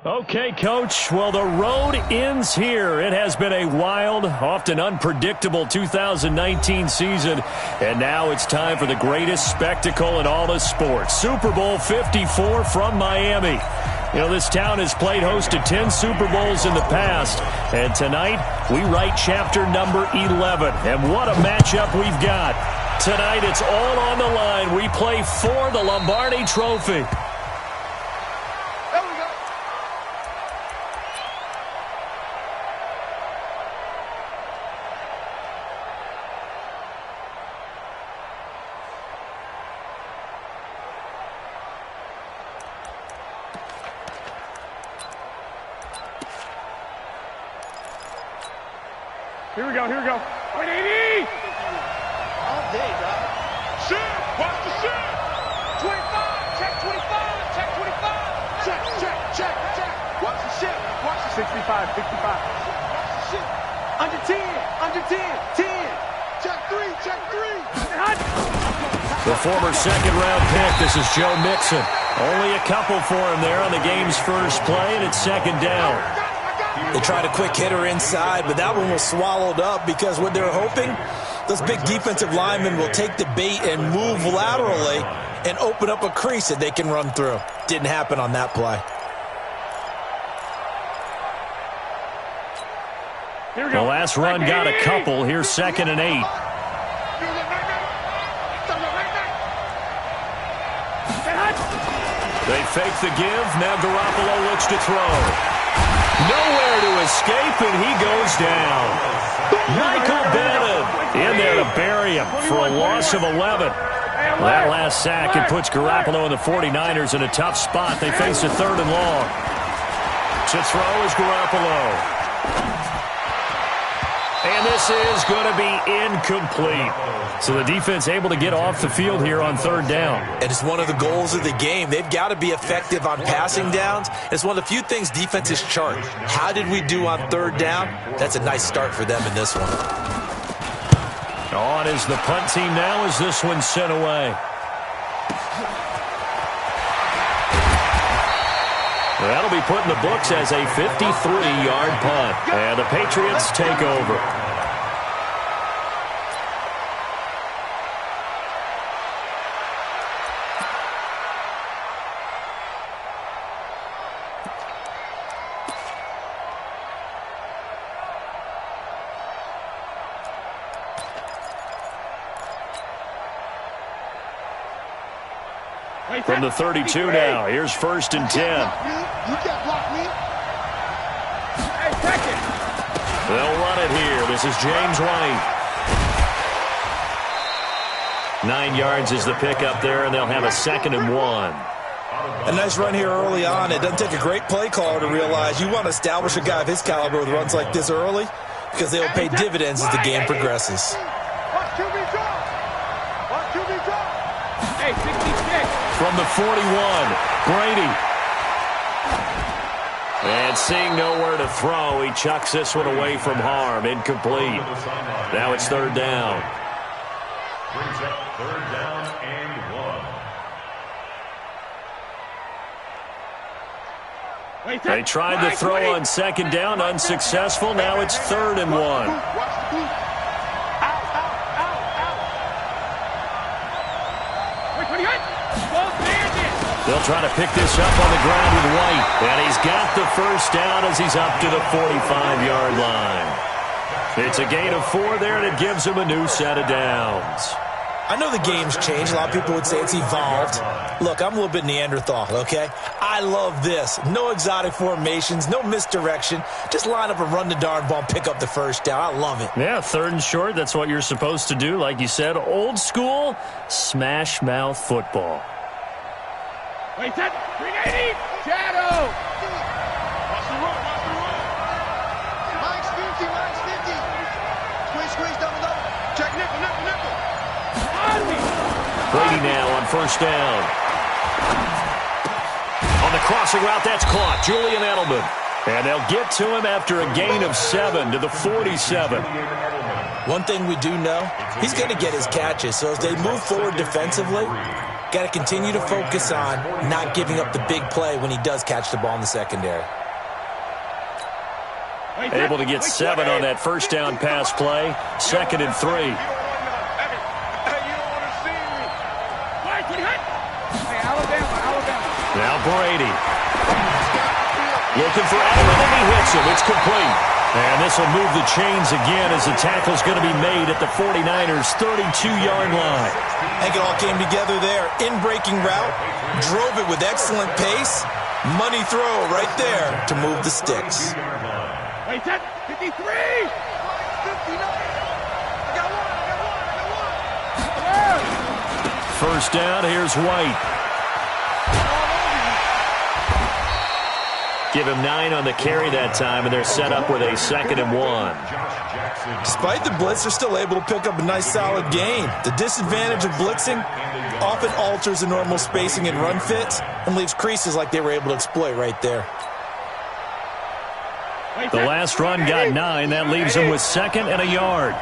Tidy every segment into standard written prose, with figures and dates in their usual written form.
Okay, Coach. Well, the road ends here. It has been a wild, often unpredictable 2019 season. And now it's time for the greatest spectacle in all of sports. Super Bowl 54 from Miami. You know, this town has played host to 10 Super Bowls in the past. And tonight, we write chapter number 11. And what a matchup we've got. Tonight, it's all on the line. We play for the Lombardi Trophy. Here we go, here we go. 180! All day, dog. Shit! Watch the shit! 25! Check 25! Check 25! Check, check, check, check! Watch the shit! Watch the 65, 65. Watch the shit! Under 10! Under 10! 10! Check 3! Check 3! The former second-round pick, this is Joe Mixon. Only a couple for him there on the game's first play, and it's second down. They tried a quick hitter inside, but that one was swallowed up because what they're hoping, those big defensive linemen will take the bait and move laterally and open up a crease that they can run through. Didn't happen on that play. The last run got a couple. Here's 2nd and 8. They fake the give. Now Garoppolo looks to throw. Nowhere to escape, and he goes down. Michael Bennett in there to bury him for a loss of 11. That last sack, it puts Garoppolo and the 49ers in a tough spot. They face a 3rd and long. To throw is Garoppolo. And this is going to be incomplete. So the defense able to get off the field here on 3rd down. And it's one of the goals of the game. They've got to be effective on passing downs. It's one of the few things defenses chart. How did we do on 3rd down? That's a nice start for them in this one. On is the punt team now as this one's sent away. That'll be put in the books as a 53-yard punt. And the Patriots take over. From the 32 now, here's 1st and 10. You can't block me. Hey, take it. They'll run it here. This is James White. 9 yards is the pickup there, and they'll have a 2nd and 1. A nice run here early on. It doesn't take a great play caller to realize you want to establish a guy of his caliber with runs like this early because they'll pay dividends as the game progresses. Watch QB drop. Watch QB drop. Hey, 66. From the 41, Brady. And seeing nowhere to throw, he chucks this one away from harm. Incomplete. Now it's 3rd down. Brings up 3rd down and 1. They tried to throw on 2nd down, unsuccessful. Now it's 3rd and 1. They'll try to pick this up on the ground with White. And he's got the first down as he's up to the 45-yard line. It's a gain of 4 there, and it gives him a new set of downs. I know the game's changed. A lot of people would say it's evolved. Look, I'm a little bit Neanderthal, okay? I love this. No exotic formations, no misdirection. Just line up and run the darn ball and pick up the first down. I love it. Yeah, 3rd and short, that's what you're supposed to do. Like you said, old school, smash mouth football. Wait, that 380! Shadow! Watch the run, watch the run! Mike's 50, Mike's 50! Squeeze, double, double! Check nickel, nickel, nickel! Brady now on 1st down. On the crossing route, that's caught. Julian Edelman. And they'll get to him after a gain of 7 to the 47. One thing we do know, he's going to get his catches. So as they move forward defensively, got to continue to focus on not giving up the big play when he does catch the ball in the secondary. Able to get 7 on that first down pass play. 2nd and 3. Now Brady. Looking for Allen, and he hits him. It's complete. And this will move the chains again as the tackle's going to be made at the 49ers' 32-yard line. I think it all came together there. In-breaking route, drove it with excellent pace. Money throw right there to move the sticks. Wait, 53! 59! I got one! First down, here's White. Give him 9 on the carry that time, and they're set up with a 2nd and 1. Despite the blitz, they're still able to pick up a nice solid gain. The disadvantage of blitzing often alters the normal spacing and run fits and leaves creases like they were able to exploit right there. The last run got 9. That leaves him with 2nd and a yard.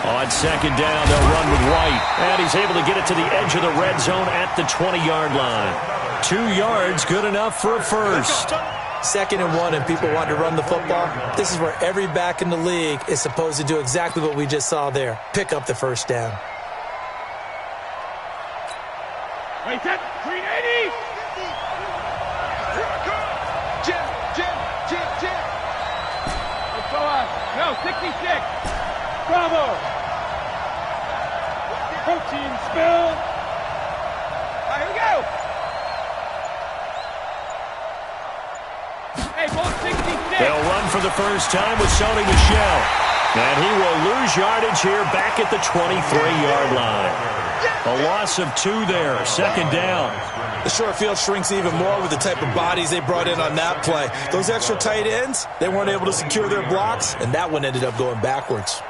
On 2nd down, they'll run with White. And he's able to get it to the edge of the red zone at the 20-yard line. 2 yards, good enough for a first. 2nd and 1, and people want to run the football. This is where every back in the league is supposed to do exactly what we just saw there. Pick up the first down. Wait, 380! Jim! Let's go on. No, 66. Bravo! Protein spill. All right, here we go. Hey, ball 66. They'll run for the first time with Sony Michel. And he will lose yardage here back at the 23-yard line. A loss of 2 there, 2nd down. The short field shrinks even more with the type of bodies they brought in on that play. Those extra tight ends, they weren't able to secure their blocks, and that one ended up going backwards.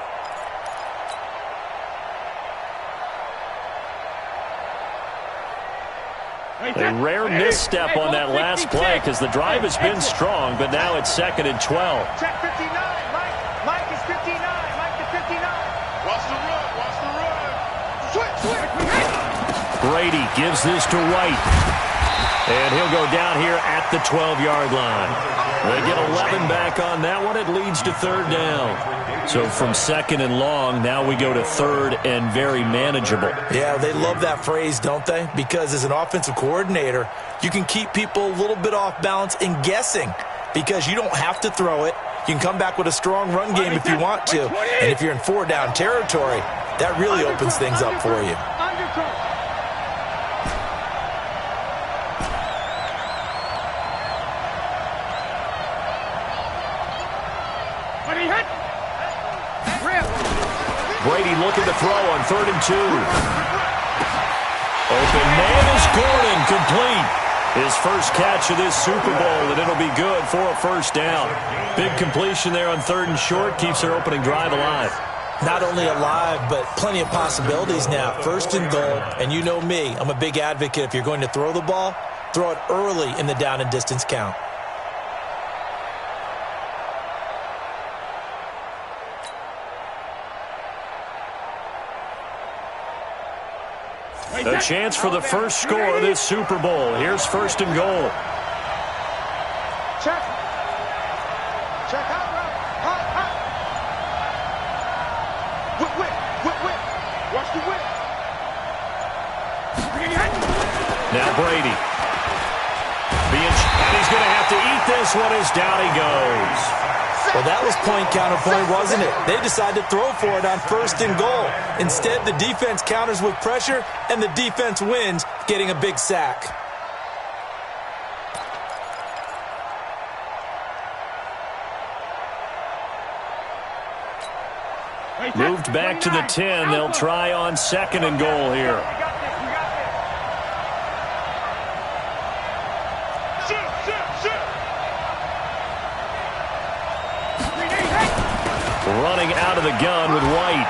A rare misstep on that last play because the drive has been strong, but now it's 2nd and 12. Check 59. Mike is 59. Mike to 59. Watch the run. Switch. Brady gives this to White. And he'll go down here at the 12-yard line. They get 11 back on that one. It leads to 3rd down. So from 2nd and long, now we go to 3rd and very manageable. Yeah, they love that phrase, don't they? Because as an offensive coordinator, you can keep people a little bit off balance and guessing because you don't have to throw it. You can come back with a strong run game if you want to. And if you're in 4-down territory, that really opens things up for you. Brady looking to throw on 3rd and 2. Open man is Gordon, complete. His first catch of this Super Bowl, and it'll be good for a first down. Big completion there on 3rd and short, keeps their opening drive alive. Not only alive, but plenty of possibilities now. 1st and goal, and you know me, I'm a big advocate. If you're going to throw the ball, throw it early in the down and distance count. A chance for the first score of this Super Bowl. Here's 1st and goal. Check. Hot. Whip. Watch the whip. Now Brady. And he's going to have to eat this one as down he goes. Well, that was point counterpoint, wasn't it? They decided to throw for it on 1st and goal. Instead, the defense counters with pressure, and the defense wins, getting a big sack. Moved back to the 10. They'll try on 2nd and goal here. Running out of the gun with White.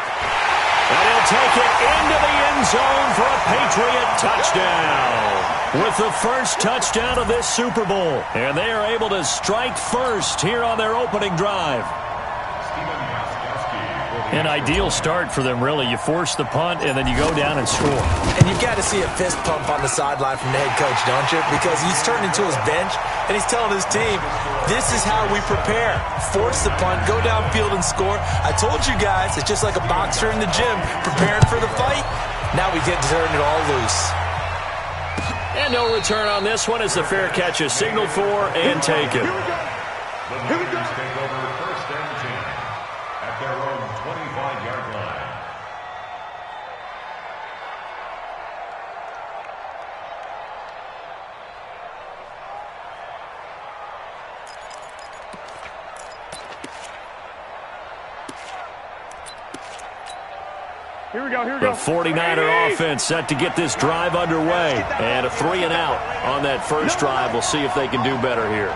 And he'll take it into the end zone for a Patriot touchdown. With the first touchdown of this Super Bowl. And they are able to strike first here on their opening drive. An ideal start for them, really. You force the punt, and then you go down and score. And you've got to see a fist pump on the sideline from the head coach, don't you? Because he's turned into his bench, and he's telling his team, this is how we prepare. Force the punt, go downfield and score. I told you guys, it's just like a boxer in the gym preparing for the fight. Now we get to turn it all loose. And no return on this one as the fair catch is signaled for and taken. Here we go. Take over first and 10 at their own 25-yard line. Here we go, here we go. The 49er offense set to get this drive underway. And a 3-and-out on that first drive. We'll see if they can do better here.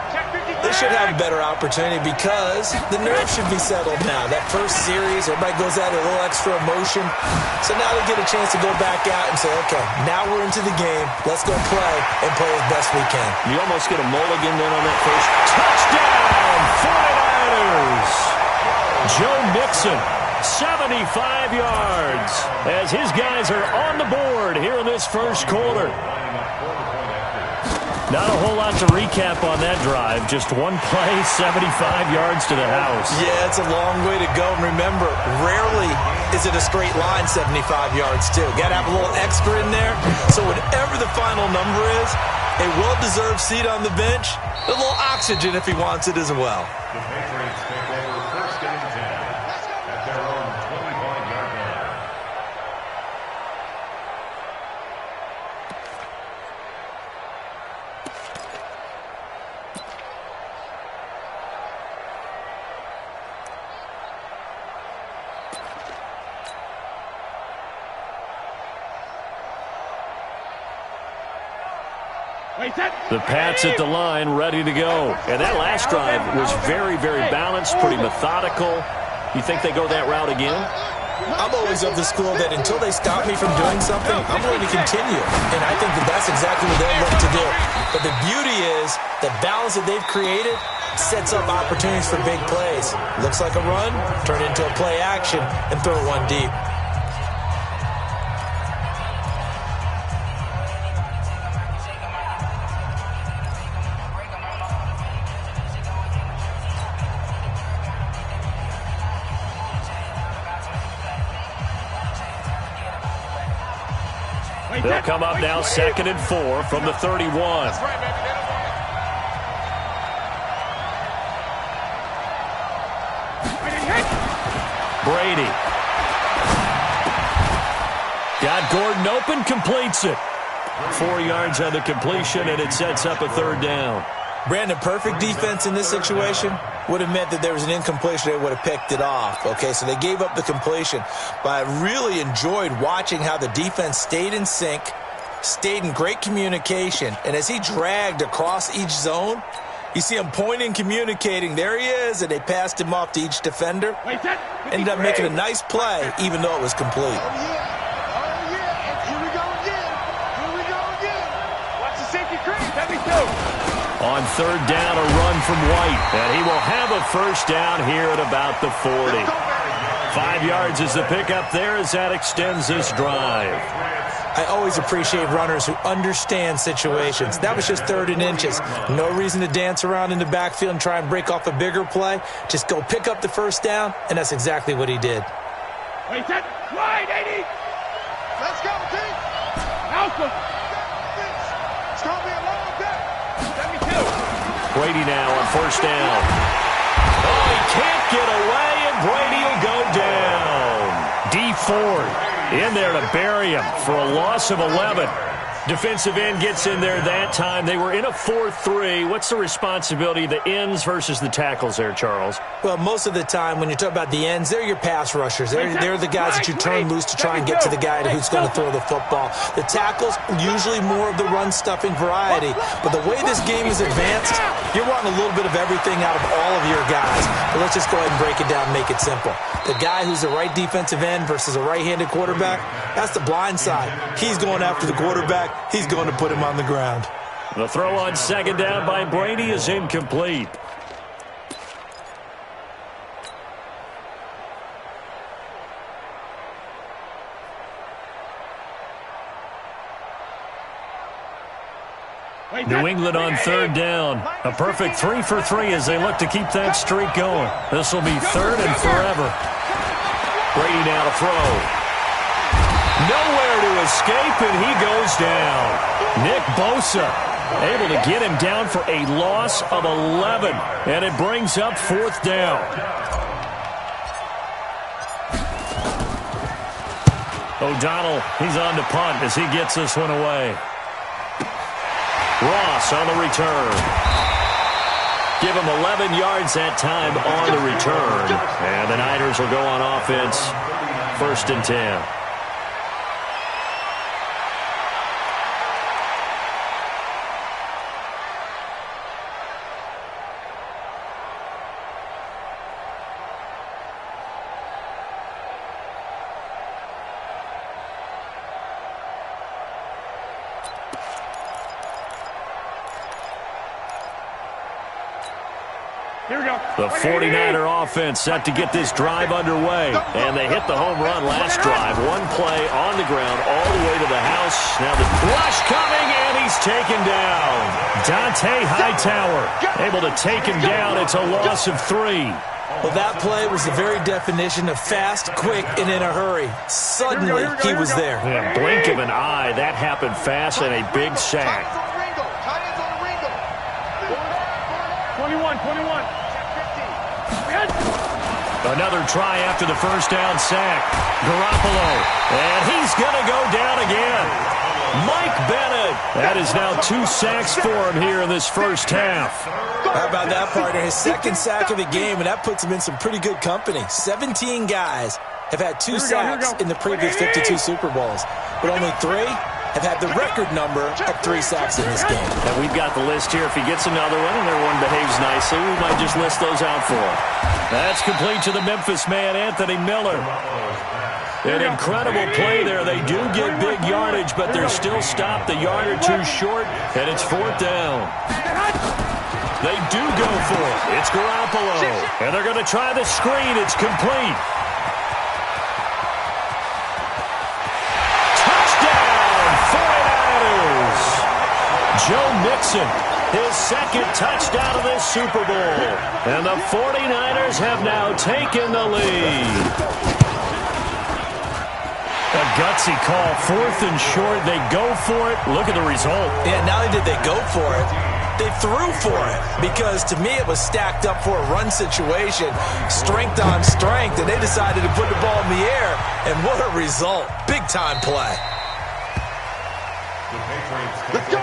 They should have a better opportunity because the nerves should be settled now. That first series, everybody goes out a little extra emotion. So now they get a chance to go back out and say, okay, now we're into the game. Let's go play and play as best we can. You almost get a mulligan then on that first touchdown. 49ers. Joe Mixon, 75 yards as his guys are on the board here in this first quarter. Not a whole lot to recap on that drive. Just one play, 75 yards to the house. Yeah, it's a long way to go. And remember, rarely is it a straight line 75 yards, too. Got to have a little extra in there. So whatever the final number is, a well-deserved seat on the bench, a little oxygen if he wants it as well. The Patriots take over first and 10 at their own 25-yard line. The Pats at the line, ready to go. And that last drive was very, very balanced, pretty methodical. You think they go that route again? I'm always of the school that until they stop me from doing something, I'm going to continue. And I think that that's exactly what they'll look to do. But the beauty is the balance that they've created sets up opportunities for big plays. Looks like a run, turn it into a play action, and throw one deep. They'll come up now 2nd and 4 from the 31. Brady. Got Gordon open, completes it. 4 yards on the completion, and it sets up a 3rd down. Brandon, perfect defense in this situation would have meant that there was an incompletion. They would have picked it off. Okay, so they gave up the completion. But I really enjoyed watching how the defense stayed in sync, stayed in great communication. And as he dragged across each zone, you see him pointing, communicating. There he is, and they passed him off to each defender. Ended up making a nice play, even though it was complete. Oh, yeah. Here we go again. Watch the safety creep. Let me go. On 3rd down, a run from White. And he will have a first down here at about the 40. 5 yards is the pickup there as that extends this drive. I always appreciate runners who understand situations. That was just 3rd and inches. No reason to dance around in the backfield and try and break off a bigger play. Just go pick up the first down, and that's exactly what he did. Wait, set. Wide, 80. Let's go, team. Alpha. It's going to be a long day. Brady now on 1st down. Oh, he can't get away, and Brady will go down. D Ford in there to bury him for a loss of 11. Defensive end gets in there that time. They were in a 4-3. What's the responsibility of the ends versus the tackles there, Charles? Well, most of the time when you talk about the ends, they're your pass rushers. They're the guys that you turn loose to try and get to the guy who's going to throw the football. The tackles, usually more of the run-stuffing variety. But the way this game is advanced, you're wanting a little bit of everything out of all of your guys. But let's just go ahead and break it down and make it simple. The guy who's the right defensive end versus a right-handed quarterback, that's the blind side. He's going after the quarterback. He's going to put him on the ground. The throw on second down by Brady is incomplete. New England on third down. A perfect 3 for 3 as they look to keep that streak going. This will be third and forever. Brady now to throw. Nowhere to escape, and he goes down. Nick Bosa able to get him down for a loss of 11, and it brings up fourth down. O'Donnell, he's on to punt as he gets this one away. Ross on the return. Give him 11 yards that time on the return. And the Niners will go on offense, 1st and 10. The 49er offense set to get this drive underway. And they hit the home run last drive. One play on the ground all the way to the house. Now the rush coming, and he's taken down. Dante Hightower able to take him down. It's a loss of 3. Well, that play was the very definition of fast, quick, and in a hurry. Suddenly, he was there. Yeah, blink of an eye. That happened fast and a big sack. 21. Another try after the first down sack. Garoppolo. And he's going to go down again. Mike Bennett. That is now 2 sacks for him here in this first half. How about that, partner? His second sack of the game, and that puts him in some pretty good company. 17 guys have had 2 sacks in the previous 52 Super Bowls, but only 3 have had the record number of 3 sacks in this game. And we've got the list here. If he gets another one and everyone behaves nicely, we might just list those out for him. That's complete to the Memphis man, Anthony Miller. An incredible play there. They do get big yardage, but they're still stopped a yard or 2 short, and it's 4th down. They do go for it. It's Garoppolo. And they're going to try the screen. It's complete. Joe Mixon, his second touchdown of this Super Bowl. And the 49ers have now taken the lead. A gutsy call, 4th and short. They go for it. Look at the result. Yeah, not only did they go for it, they threw for it. Because to me, it was stacked up for a run situation. Strength on strength, and they decided to put the ball in the air. And what a result. Big-time play. Let's go!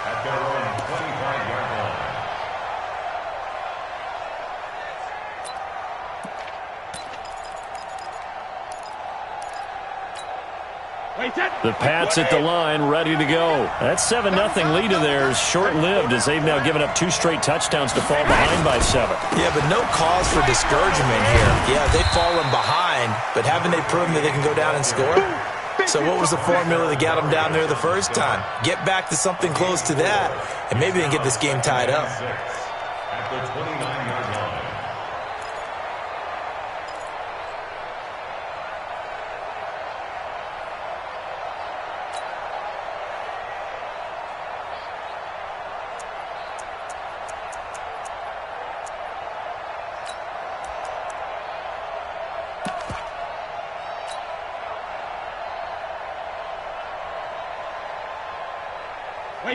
At their own 25-yard line. The Pats at the line, ready to go. That 7-0 lead of theirs short-lived as they've now given up 2 straight touchdowns to fall behind by 7. Yeah, but no cause for discouragement here. Yeah, they've fallen behind, but haven't they proven that they can go down and score? So what was the formula that got them down there the first time? Get back to something close to that, and maybe they can get this game tied up. At the 29-yard line.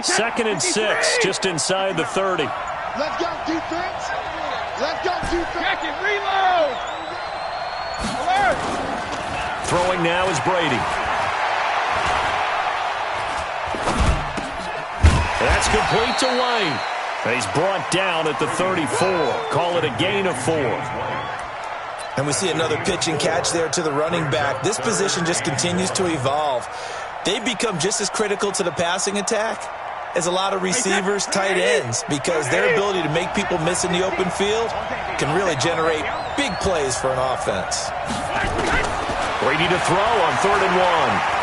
Second and 6, just inside the 30. Let's go, defense. Let's go, defense. Check it, reload. Alert. Throwing now is Brady. That's complete to White. He's brought down at the 34. Call it a gain of 4. And we see another pitch and catch there to the running back. This position just continues to evolve. They've become just as critical to the passing attack as a lot of receivers, tight ends, because their ability to make people miss in the open field can really generate big plays for an offense. Brady to throw on 3rd and 1.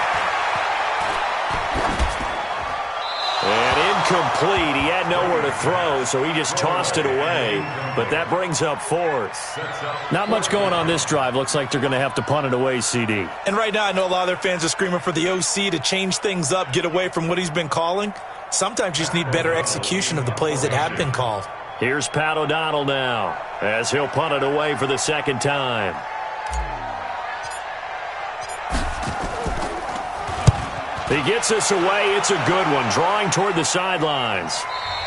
And incomplete. He had nowhere to throw, so he just tossed it away. But that brings up 4th. Not much going on this drive. Looks like they're going to have to punt it away, CD. And right now, I know a lot of their fans are screaming for the OC to change things up, get away from what he's been calling. Sometimes you just need better execution of the plays that have been called. Here's Pat O'Donnell now, as he'll punt it away for the 2nd time. He gets us away. It's a good one, drawing toward the sidelines.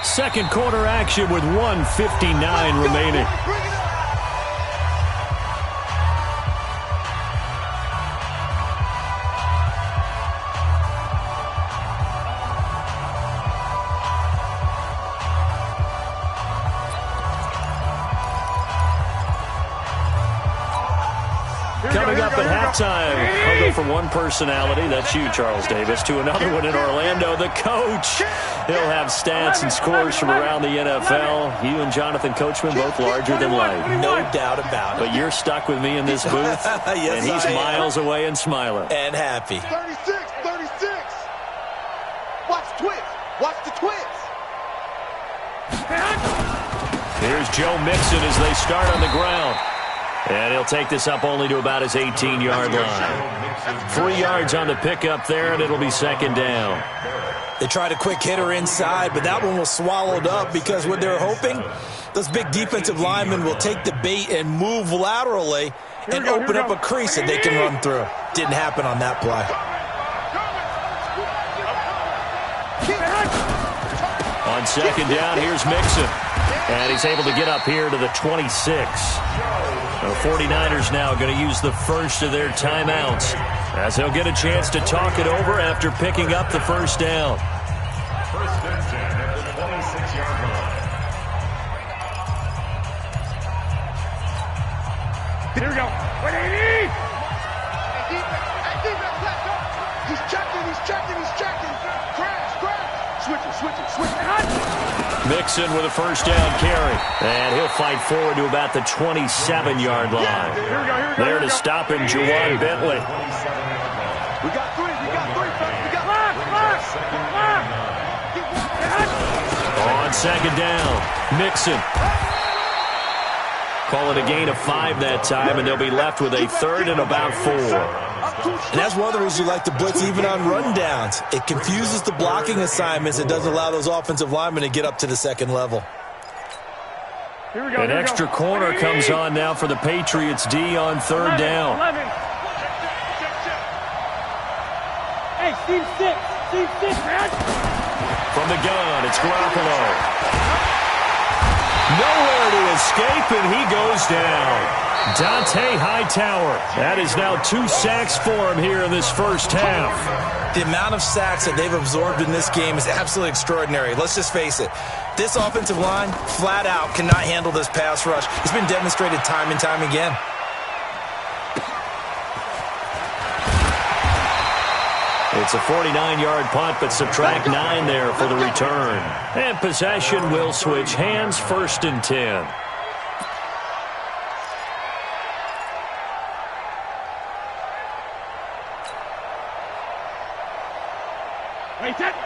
2nd quarter action with 1:59 remaining. Coming up at halftime, I'll go from one personality, that's you, Charles Davis, to another one in Orlando, the coach. He'll have stats and scores from around the NFL. You and Jonathan Coachman, both larger than life. No doubt about it. But you're stuck with me in this booth, yes, and he's miles away and smiling. And happy. 36, 36. Watch the twist. Watch the twist. Here's Joe Mixon as they start on the ground. And he'll take this up only to about his 18-yard line. 3 yards on the pickup there, and it'll be 2nd down. They tried a quick hitter inside, but that one was swallowed up because what they're hoping, those big defensive linemen will take the bait and move laterally and open up a crease that they can run through. Didn't happen on that play. On 2nd down, here's Mixon. And he's able to get up here to the 26. The 49ers now going to use the first of their timeouts as they'll get a chance to talk it over after picking up the 1st down. 1st and 10 at the 26-yard line. Here we go. 180. He's checking, he's checking, he's checking. Crash, crash. Switching. Mixon with a 1st down carry. And he'll fight forward to about the 27-yard line. There to stop him, Juwan Bentley. We got 3, we got 3. We got On 2nd down, Mixon. Call it a gain of 5 that time, and they'll be left with a 3rd and about 4. And that's one of the reasons you like to blitz even on rundowns. It confuses the blocking assignments. It doesn't allow those offensive linemen to get up to the 2nd level. An extra corner comes on now for the Patriots D on 3rd down. Hey, Steve 6, man. From the gun, it's Garoppolo. Nowhere to escape, and he goes down. Dante Hightower. That is now 2 sacks for him here in this 1st half. The amount of sacks that they've absorbed in this game is absolutely extraordinary. Let's just face it. This offensive line, flat out, cannot handle this pass rush. It's been demonstrated time and time again. It's a 49-yard punt, but subtract 9 there for the return. And possession will switch hands, 1st and 10.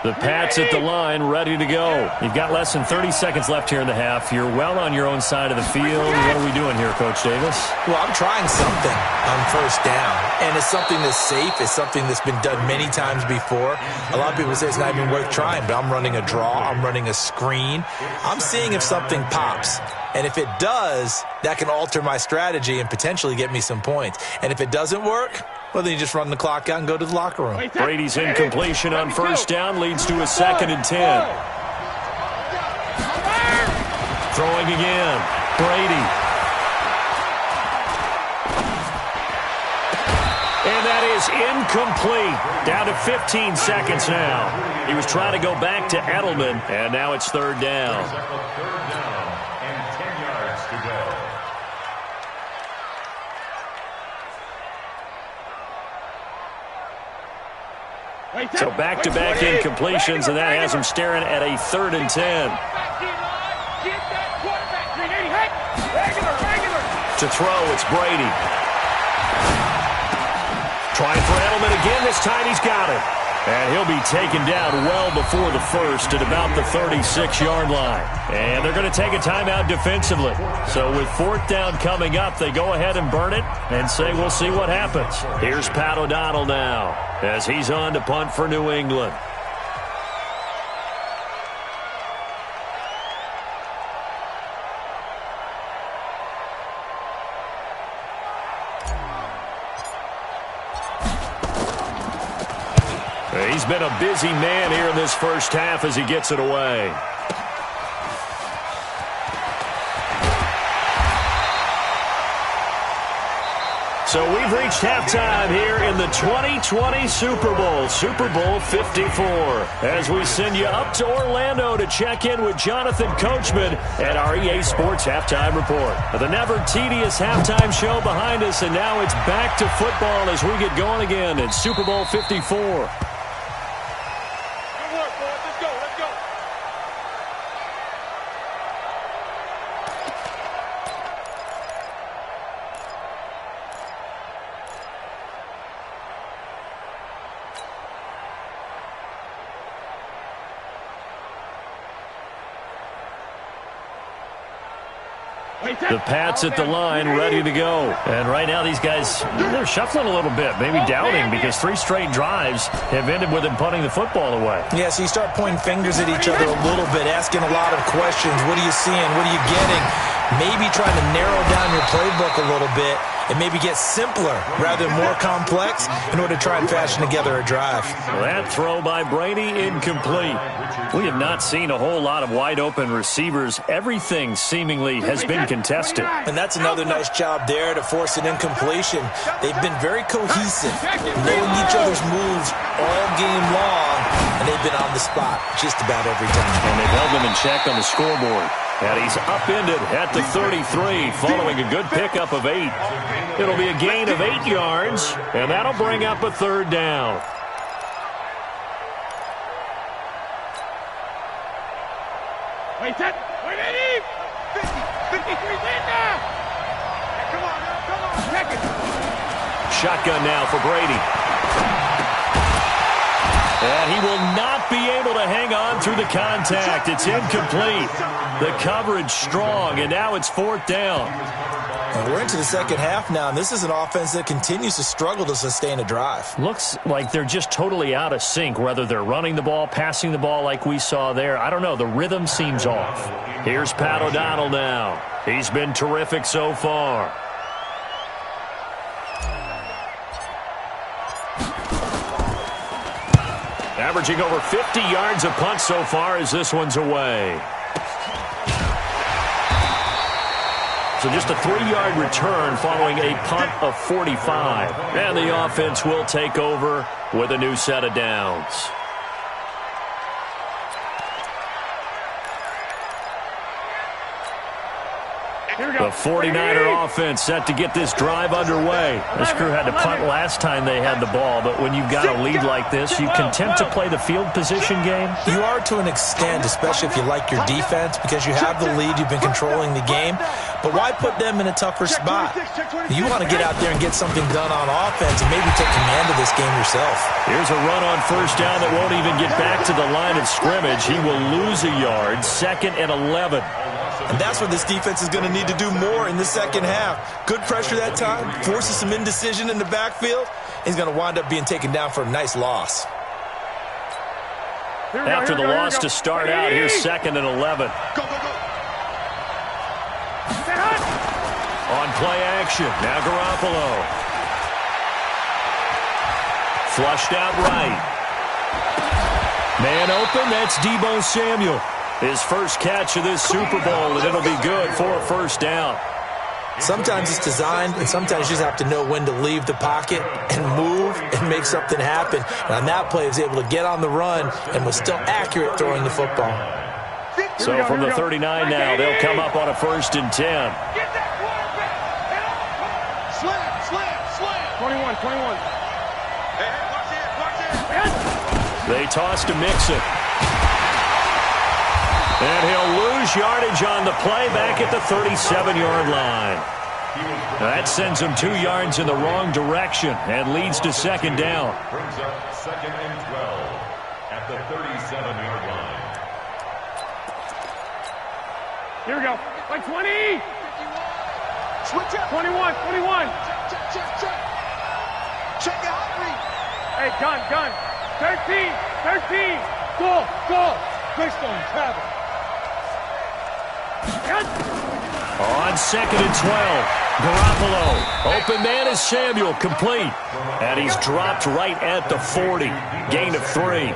The Pats at the line, ready to go. You've got less than 30 seconds left here in the half. You're well on your own side of the field. What are we doing here, Coach Davis? Well, I'm trying something on 1st down, and it's something that's safe. It's something that's been done many times before. A lot of people say it's not even worth trying, but I'm running a draw. I'm running a screen. I'm seeing if something pops. And if it does, that can alter my strategy and potentially get me some points. And if it doesn't work, well, then you just run the clock out and go to the locker room. Brady's incompletion on 1st down leads to a 2nd and 10. Throwing again. Brady. And that is incomplete. Down to 15 seconds now. He was trying to go back to Edelman, and now it's third down. Third down and 10 yards to go. So back-to-back incompletions, and that has him staring at a 3rd and 10. To throw, it's Brady. Trying for Edelman again. This time he's got it. And he'll be taken down well before the first at about the 36-yard line. And they're going to take a timeout defensively. So with 4th down coming up, they go ahead and burn it and say we'll see what happens. Here's Pat O'Donnell now as he's on to punt for New England. He's been a busy man here in this first half as he gets it away. So we've reached halftime here in the 2020 Super Bowl, Super Bowl 54. As we send you up to Orlando to check in with Jonathan Coachman at our EA Sports Halftime Report. The never tedious halftime show behind us, and now it's back to football as we get going again in Super Bowl 54. The Pats at the line, ready to go. And right now these guys, they're shuffling a little bit, maybe doubting, because 3 straight drives have ended with them punting the football away. Yeah, so you start pointing fingers at each other a little bit, asking a lot of questions. What are you seeing? What are you getting? Maybe trying to narrow down your playbook a little bit and maybe get simpler rather than more complex in order to try and fashion together a drive. Well, that throw by Brady, incomplete. We have not seen a whole lot of wide-open receivers. Everything seemingly has been contested. And that's another nice job there to force an incompletion. They've been very cohesive, knowing each other's moves all game long, and they've been on the spot just about every time. And they've held them in check on the scoreboard. And he's upended at the 33 following a good pickup of 8. It'll be a gain of 8 yards, and that'll bring up a 3rd down. Wait, 50, 53, now. Come on, check it. Shotgun now for Brady. And he will not be able to hang on through the contact. It's incomplete. The coverage strong, and now it's 4th down. And we're into the second half now, and this is an offense that continues to struggle to sustain a drive. Looks like they're just totally out of sync, whether they're running the ball, passing the ball like we saw there. I don't know. The rhythm seems off. Here's Pat O'Donnell now. He's been terrific so far. Averaging over 50 yards a punt so far as this one's away. So just a 3-yard return following a punt of 45. And the offense will take over with a new set of downs. The 49er offense set to get this drive underway. This crew had to punt last time they had the ball, but when you've got a lead like this, you can tempt to play the field position game. You are to an extent, especially if you like your defense, because you have the lead, you've been controlling the game. But why put them in a tougher spot? You want to get out there and get something done on offense and maybe take command of this game yourself. Here's a run on 1st down that won't even get back to the line of scrimmage. He will lose a yard, 2nd and 11. And that's what this defense is going to need to do more in the second half. Good pressure that time, forces some indecision in the backfield. He's going to wind up being taken down for a nice loss. After the loss to start out, here's 2nd and 11. On play action, now Garoppolo. Flushed out right. Man open, that's Deebo Samuel. His first catch of this Super Bowl, and it'll be good for a 1st down. Sometimes it's designed, and sometimes you just have to know when to leave the pocket and move and make something happen. And on that play, he was able to get on the run and was still accurate throwing the football. So from the 39 now, they'll come up on a 1st and 10. Get that quarterback. Slam. 21. Hey, watch it. They toss to Mixon. And he'll lose yardage on the play back at the 37-yard line. That sends him 2 yards in the wrong direction and leads to 2nd down. Brings up 2nd and 12 at the 37-yard line. Here we go. Like 20. Switch up. 21. Check it out, read. Hey, gun. 13. Go. Greystone, travel. On 2nd and 12, Garoppolo. Open man is Samuel, complete. And he's dropped right at the 40. Gain of 3.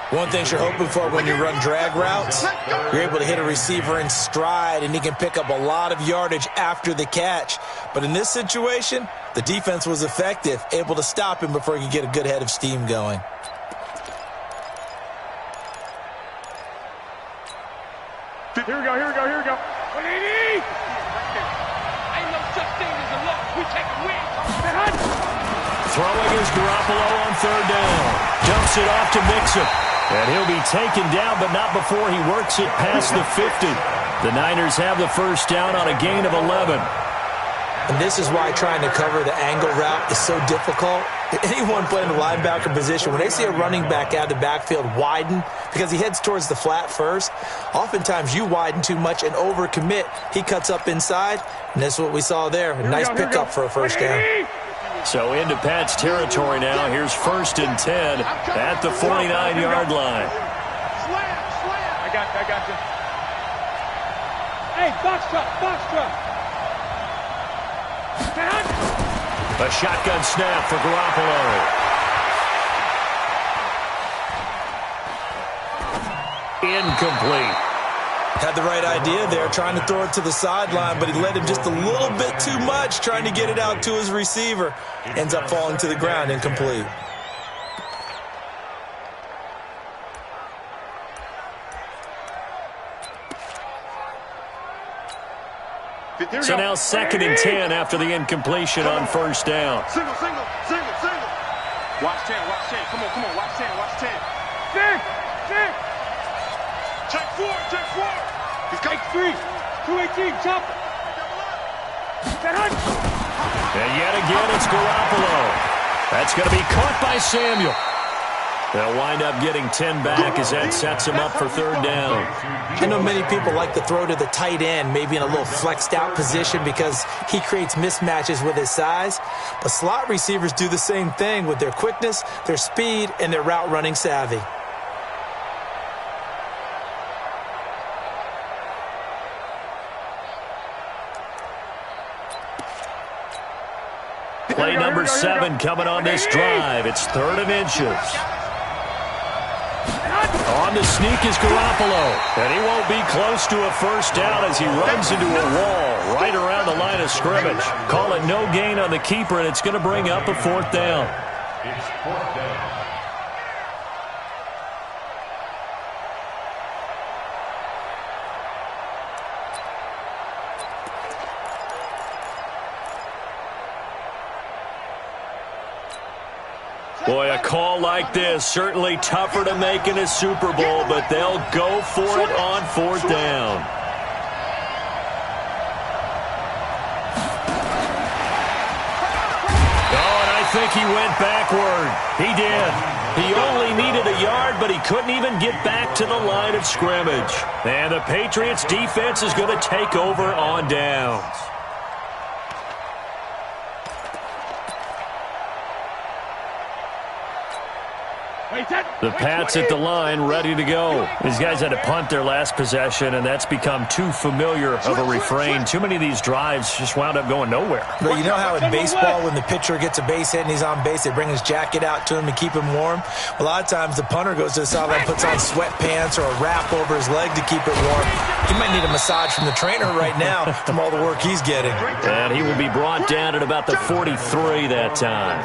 One thing you're hoping for when you run drag routes, you're able to hit a receiver in stride, and he can pick up a lot of yardage after the catch. But in this situation, the defense was effective, able to stop him before he could get a good head of steam going. Here we go. 180. Ain't no such thing as a loss. We take a win. Throwing is Garoppolo on 3rd down. Dumps it off to Mixon. And he'll be taken down, but not before he works it past the 50. The Niners have the 1st down on a gain of 11. And this is why trying to cover the angle route is so difficult. Anyone playing the linebacker position, when they see a running back out of the backfield widen, because he heads towards the flat first, oftentimes you widen too much and overcommit. He cuts up inside, and that's what we saw there. A nice pickup for a 1st down. So into Pat's territory now. Here's 1st and 10 at the 49-yard line. Slam. I got you. Hey, box truck. A shotgun snap for Garoppolo. Incomplete. Had the right idea there, trying to throw it to the sideline, but he led him just a little bit too much, trying to get it out to his receiver. Ends up falling to the ground, incomplete. So now 2nd and 10 after the incompletion on 1st down. Single. Watch 10. Come on. Watch 10. Six. Check 4. He's got 3. 218, jump. And yet again, it's Garoppolo. That's going to be caught by Samuel. They'll wind up getting 10 back as that sets him up for 3rd down. I know many people like to throw to the tight end, maybe in a little flexed out position because he creates mismatches with his size. But slot receivers do the same thing with their quickness, their speed, and their route running savvy. Play number 7 coming on this drive. It's 3rd and inches. On the sneak is Garoppolo. And he won't be close to a 1st down as he runs into a wall right around the line of scrimmage. Call it no gain on the keeper, and it's going to bring up a 4th down. It's 4th down. Boy, a call like this, certainly tougher to make in a Super Bowl, but they'll go for it on 4th down. Oh, and I think he went backward. He did. He only needed a yard, but he couldn't even get back to the line of scrimmage. And the Patriots defense is going to take over on downs. The Pats at the line, ready to go. These guys had to punt their last possession, and that's become too familiar of a refrain. Too many of these drives just wound up going nowhere. But you know how in baseball, when the pitcher gets a base hit and he's on base, they bring his jacket out to him to keep him warm? A lot of times the punter goes to the sideline, puts on sweatpants or a wrap over his leg to keep it warm. He might need a massage from the trainer right now from all the work he's getting. And he will be brought down at about the 43 that time.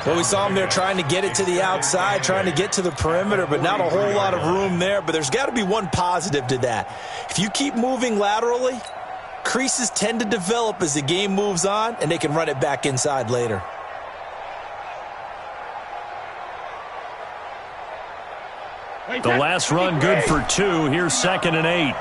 Well, we saw him there trying to get it to the outside, trying to get to the perimeter, but not a whole lot of room there. But there's got to be one positive to that. If you keep moving laterally, creases tend to develop as the game moves on, and they can run it back inside later. The last run good for 2. Here's 2nd and 8.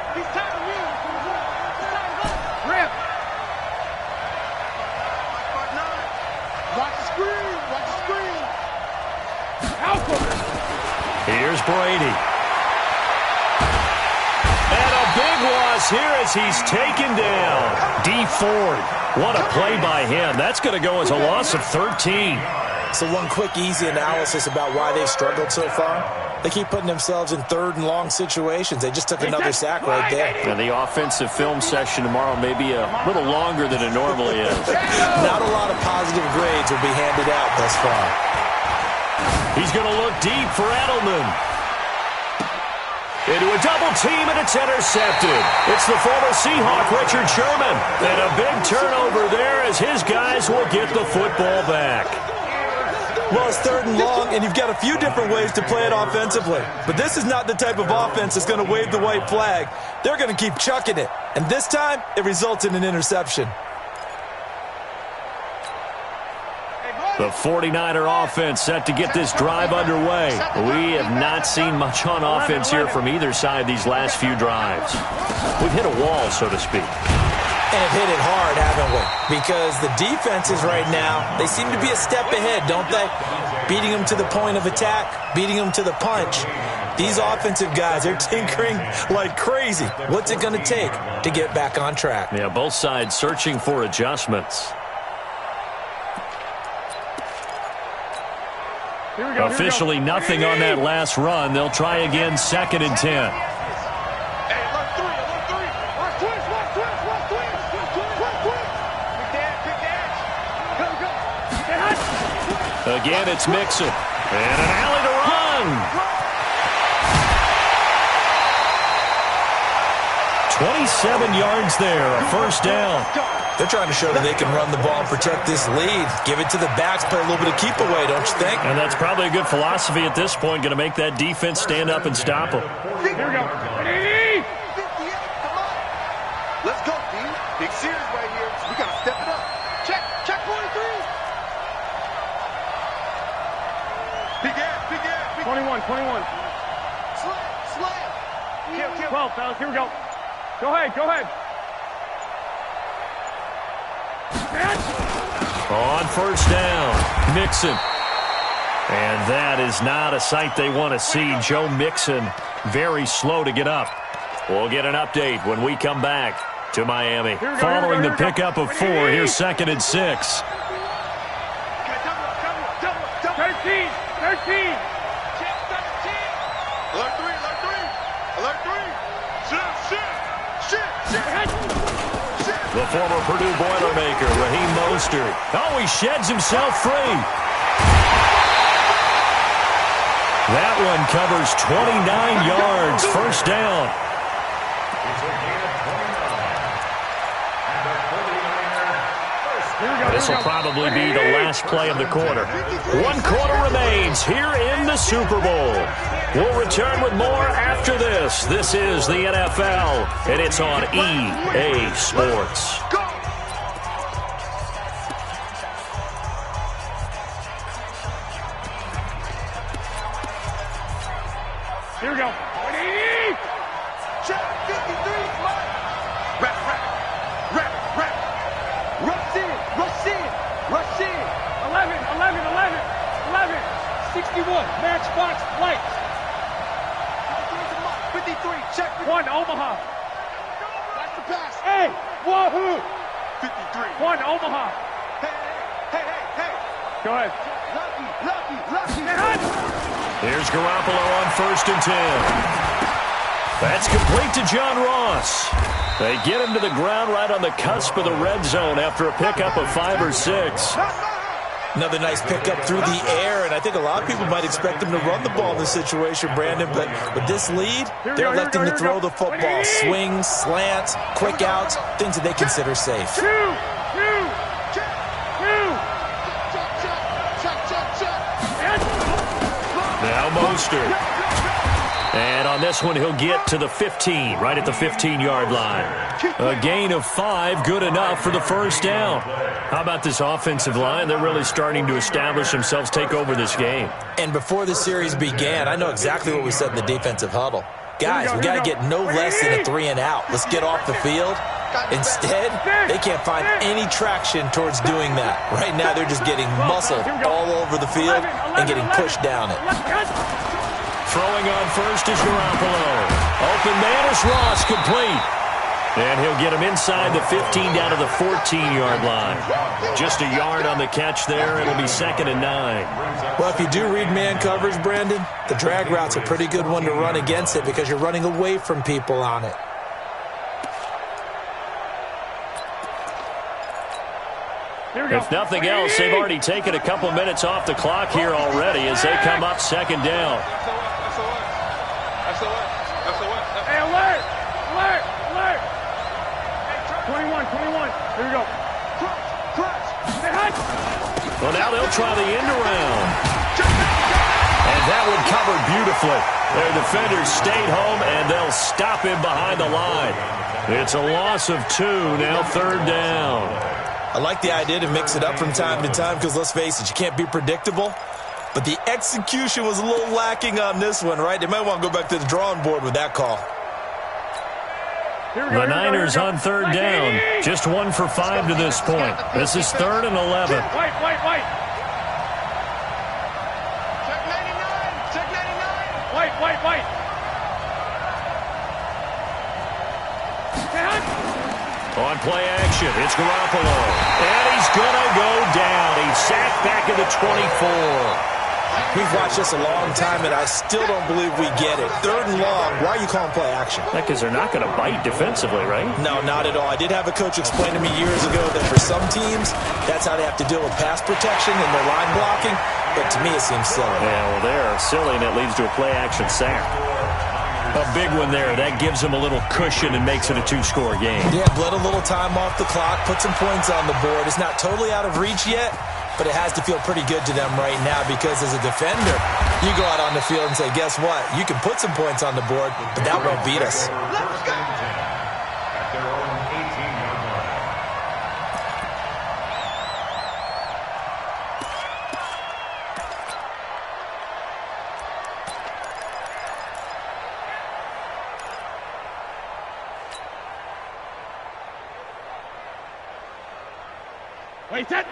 Here's Brady. And a big loss here as he's taken down. D. Ford. What a play by him. That's going to go as a loss of 13. So one quick, easy analysis about why they've struggled so far. They keep putting themselves in 3rd and long situations. They just took another sack right there. And the offensive film session tomorrow may be a little longer than it normally is. Not a lot of positive grades will be handed out thus far. He's going to look deep for Edelman. Into a double team, and it's intercepted. It's the former Seahawk, Richard Sherman. And a big turnover there as his guys will get the football back. Well, it's 3rd and long, and you've got a few different ways to play it offensively. But this is not the type of offense that's going to wave the white flag. They're going to keep chucking it. And this time, it results in an interception. The 49er offense set to get this drive underway. We have not seen much on offense here from either side these last few drives. We've hit a wall, so to speak. And have hit it hard, haven't we? Because the defenses right now, they seem to be a step ahead, don't they? Beating them to the point of attack, beating them to the punch. These offensive guys are tinkering like crazy. What's it going to take to get back on track? Yeah, both sides searching for adjustments. Officially nothing on that last run. They'll try again, 2nd and 10. Again, it's Mixon. And an alley to run. 27 yards there, a 1st down. They're trying to show that they can run the ball and protect this lead. Give it to the backs, play a little bit of keep away, don't you think? And that's probably a good philosophy at this point, going to make that defense stand up and stop them. Here we go. Ready? 58, come on. Let's go, D. Big series right here. So we got to step it up. Check 43. Big ass. 21. Slam. Kill. 12, fellas. Here we go. Go ahead. On 1st down, Mixon. And that is not a sight they want to see. Joe Mixon very slow to get up. We'll get an update when we come back to Miami. Following the pickup of 4, here's 2nd and 6. 13. Alert 3. Shit. The former Purdue Boilermaker, Raheem Mostert. Oh, he sheds himself free. That one covers 29 yards. 1st down. This will probably be the last play of the quarter. 1 quarter remains here in the Super Bowl. We'll return with more after this. This is the NFL, and it's on EA Sports. Here we go. Ready? Check 53. Rap. Rush in. 11. 61. Matchbox lights. 53. Check. 1 Omaha. That's the pass. Hey, wahoo. 53. 1 Omaha. Hey. Go ahead. Here's Garoppolo on 1st and 10. That's complete to John Ross. They get him to the ground right on the cusp of the red zone after a pickup of 5 or 6. Another nice pickup through the air, and I think a lot of people might expect him to run the ball in this situation, Brandon, but with this lead, they're electing to throw the football. Swings, slants, quick outs, things that they consider safe. Now Mostert. And on this one, he'll get to the 15, right at the 15-yard line. A gain of 5, good enough for the first down. How about this offensive line? They're really starting to establish themselves, take over this game. And before the series began, I know exactly what we said in the defensive huddle. Guys, we got to get no less than a 3 and out. Let's get off the field. Instead, they can't find any traction towards doing that. Right now, they're just getting muscled all over the field and getting pushed down it. Throwing on first is Garoppolo. Open man is Ross, complete. And he'll get him inside the 15 down to the 14-yard line. Just a yard on the catch there. It'll be 2nd and 9. Well, if you do read man coverage, Brandon, the drag route's a pretty good one to run against it because you're running away from people on it. If nothing else, they've already taken a couple minutes off the clock here already as they come up 2nd down. Hey, alert! Alert! Alert! 21. Here we go. Well, now they'll try the end around. And that one covered beautifully. Their defenders stayed home, and they'll stop him behind the line. It's a loss of 2, now 3rd down. I like the idea to mix it up from time to time because, let's face it, you can't be predictable. But the execution was a little lacking on this one, right? They might want to go back to the drawing board with that call. The Niners on 3rd down. Just 1 for 5 to this point. This is 3rd and 11. White. Check 99. White. On play action, it's Garoppolo. And he's going to go down. He's sacked back at the 24. We've watched this a long time, and I still don't believe we get it. 3rd and long, why are you calling play action? Because they're not going to bite defensively, right? No, not at all. I did have a coach explain to me years ago that for some teams, that's how they have to deal with pass protection and their line blocking. But to me, it seems silly. Yeah, well, they're silly, and it leads to a play action sack. A big one there. That gives them a little cushion and makes it a 2-score game. Yeah, bled a little time off the clock, put some points on the board. It's not totally out of reach yet, but it has to feel pretty good to them right now because as a defender, you go out on the field and say, guess what? You can put some points on the board, but that won't beat us. Let's go! At their own 18-yard line.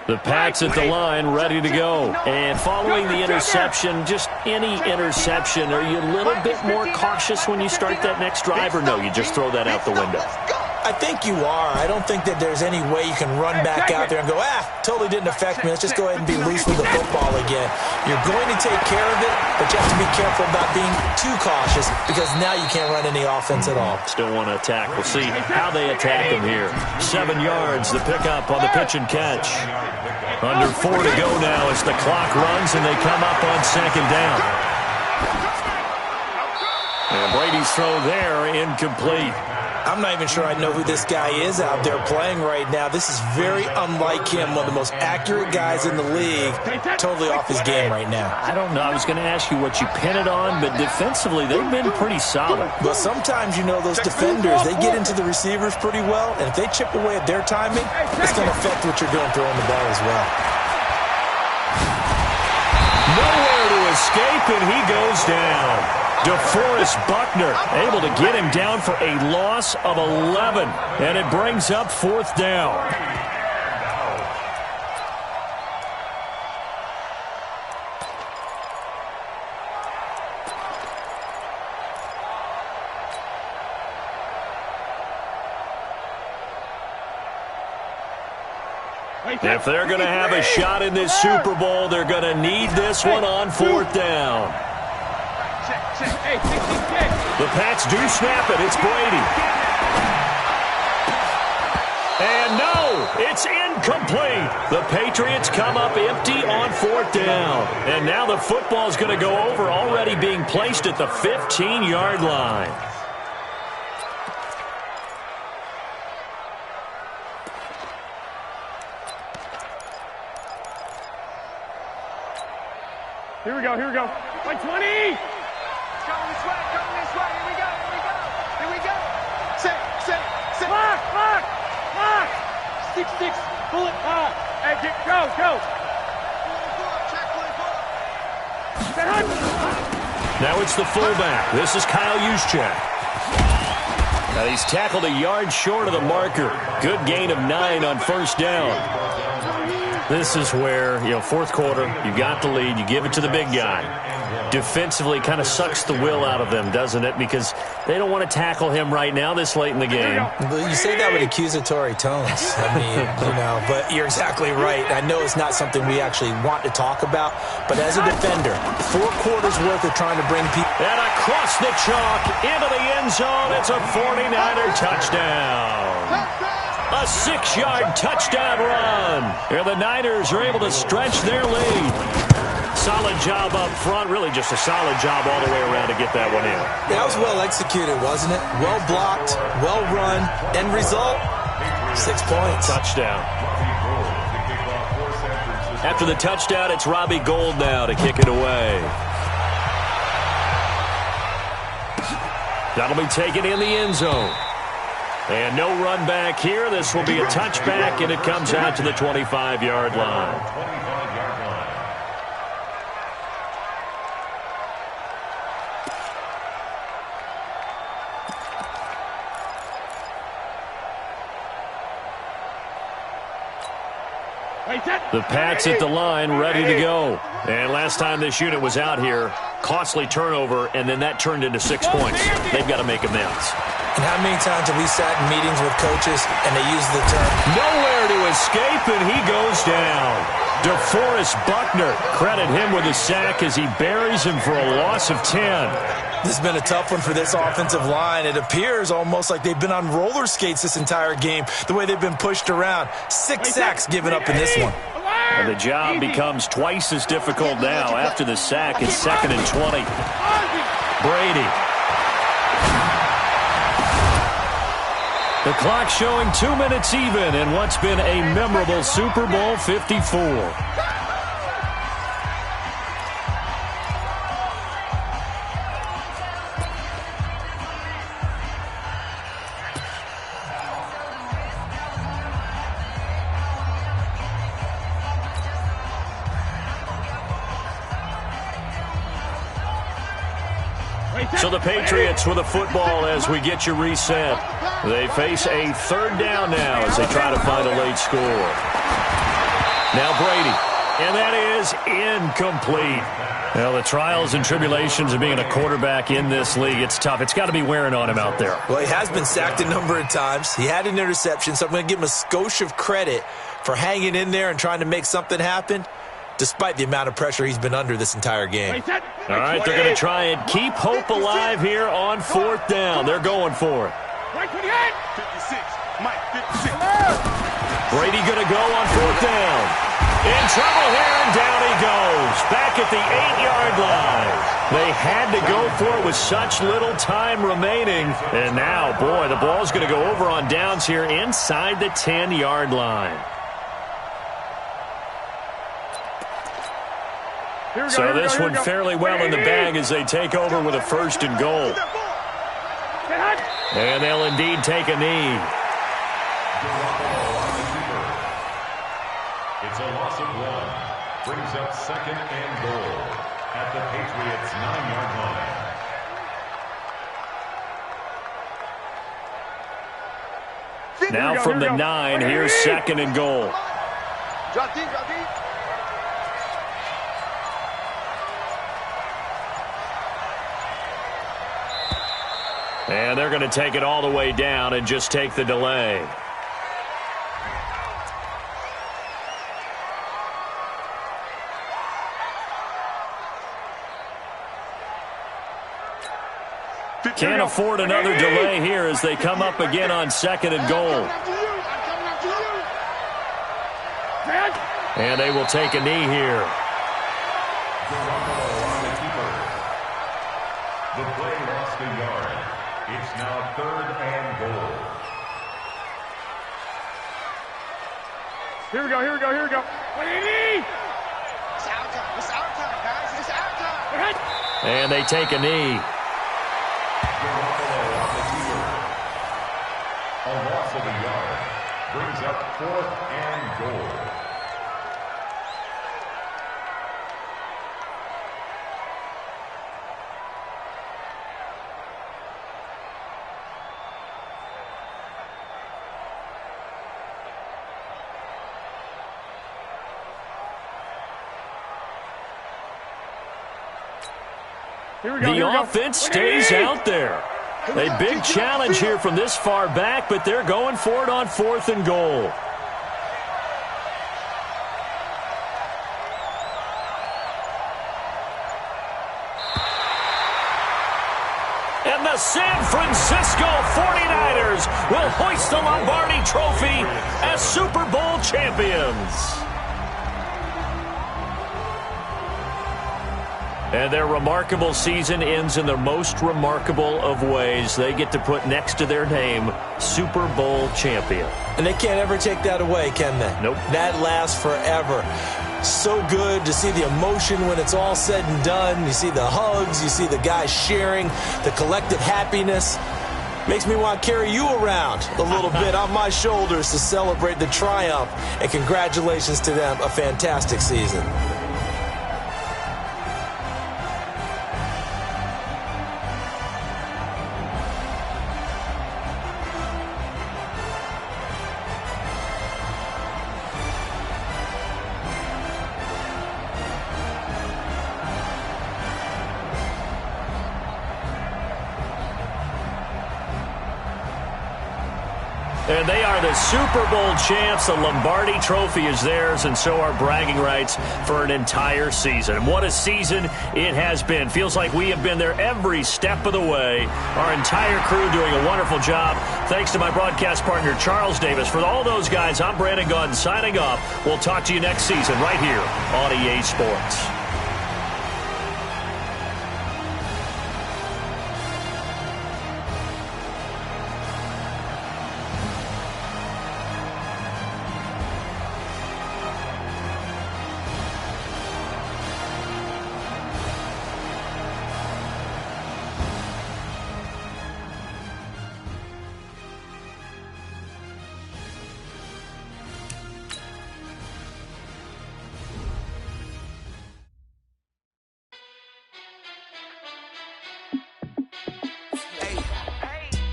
The Pats at the line, ready to go. And following the interception, just any interception, are you a little bit more cautious when you start that next drive, or no, you just throw that out the window? I think you are. I don't think that there's any way you can run back out there and go, totally didn't affect me. Let's just go ahead and be loose with the football again. You're going to take care of it, but you have to be careful about being too cautious because now you can't run any offense at all. Still want to attack. We'll see how they attack him here. 7 yards, the pickup on the pitch and catch. Under 4 to go now as the clock runs and they come up on 2nd down. And Brady's throw there, incomplete. I'm not even sure I know who this guy is out there playing right now. This is very unlike him, one of the most accurate guys in the league. Totally off his game right now. I don't know. I was going to ask you what you pin it on, but defensively, they've been pretty solid. Well, sometimes, those defenders, they get into the receivers pretty well, and if they chip away at their timing, it's going to affect what you're doing throwing the ball as well. Nowhere to escape, and he goes down. DeForest Buckner able to get him down for a loss of 11, and it brings up 4th down. If they're going to have a shot in this Super Bowl, they're going to need this one on 4th down. The Pats do snap it. It's Brady. And no, it's incomplete. The Patriots come up empty on 4th down. And now the football's going to go over, already being placed at the 15-yard line. Here we go, here we go. Like 20! Going this way, here we go, here we go. Set. Lock! 6, pull it up. Hey, go. Now it's the fullback. This is Kyle Juszczyk. Now he's tackled a yard short of the marker. Good gain of 9 on 1st down. This is where, 4th quarter, you got the lead, you give it to the big guy. Defensively kind of sucks the will out of them, doesn't it? Because they don't want to tackle him right now this late in the game. Well, you say that with accusatory tones. I mean, but you're exactly right. I know it's not something we actually want to talk about, but as a defender, 4 quarters worth of trying to bring people. And across the chalk, into the end zone, it's a 49er touchdown. A 6-yard touchdown run. And the Niners are able to stretch their lead. Solid job up front. Really just a solid job all the way around to get that one in. That was well executed, wasn't it? Well blocked, well run. End result, 6 points. Touchdown. After the touchdown, it's Robbie Gould now to kick it away. That'll be taken in the end zone. And no run back here. This will be a touchback, and it comes out to the 25-yard line. The Pats at the line, ready to go. And last time this unit was out here, costly turnover, and then that turned into 6 points. They've got to make amends. And how many times have we sat in meetings with coaches and they use the term nowhere to escape, and he goes down. DeForest Buckner, credit him with a sack as he buries him for a loss of 10. This has been a tough one for this offensive line. It appears almost like they've been on roller skates this entire game, the way they've been pushed around. 6 sacks given up in this one. And the job becomes twice as difficult now. After the sack, it's 2nd and 20. Brady. The clock showing 2 minutes even in what's been a memorable Super Bowl 54. So the Patriots with a football as we get you reset. They face a 3rd down now as they try to find a late score. Now Brady, and that is incomplete. Well, the trials and tribulations of being a quarterback in this league, it's tough. It's got to be wearing on him out there. Well, he has been sacked a number of times. He had an interception, so I'm going to give him a skosh of credit for hanging in there and trying to make something happen, despite the amount of pressure he's been under this entire game. All right, they're going to try and keep hope alive here on 4th down. They're going for it. 56, Mike, 56. Brady going to go on 4th down. In trouble here, and down he goes. Back at the 8-yard line. They had to go for it with such little time remaining. And now, boy, the ball's going to go over on downs here inside the 10-yard line. So this one fairly well in the bag as they take over with a 1st and goal. And they'll indeed take a knee. It's a loss of 1. Brings up 2nd and goal at the Patriots' 9-yard line. Now from the 9, here's 2nd and goal. Drop deep, drop deep. And they're going to take it all the way down and just take the delay. Can't afford another delay here as they come up again on 2nd and goal. And they will take a knee here. The play lost a yard. It's now 3rd and goal. Here we go. It's our time. It's our time, guys. It's our time. And they take a knee. A loss of a yard brings up 4th and goal. The offense stays out there. A big challenge here from this far back, but they're going for it on 4th and goal. And the San Francisco 49ers will hoist the Lombardi Trophy as Super Bowl champions. And their remarkable season ends in the most remarkable of ways. They get to put next to their name, Super Bowl champion. And they can't ever take that away, can they? Nope. That lasts forever. So good to see the emotion when it's all said and done. You see the hugs, you see the guys sharing, the collective happiness. Makes me want to carry you around a little bit on my shoulders to celebrate the triumph. And congratulations to them, a fantastic season. And they are the Super Bowl champs. The Lombardi Trophy is theirs, and so are bragging rights for an entire season. What a season it has been. Feels like we have been there every step of the way. Our entire crew doing a wonderful job. Thanks to my broadcast partner, Charles Davis. For all those guys, I'm Brandon Gaudin signing off. We'll talk to you next season right here on EA Sports.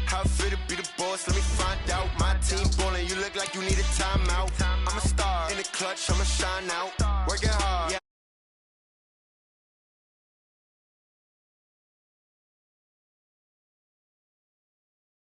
How fit to be the boss? Let me find out. My team ballin', you look like you need a timeout. I'm a star in the clutch, I'ma shine out. Working hard.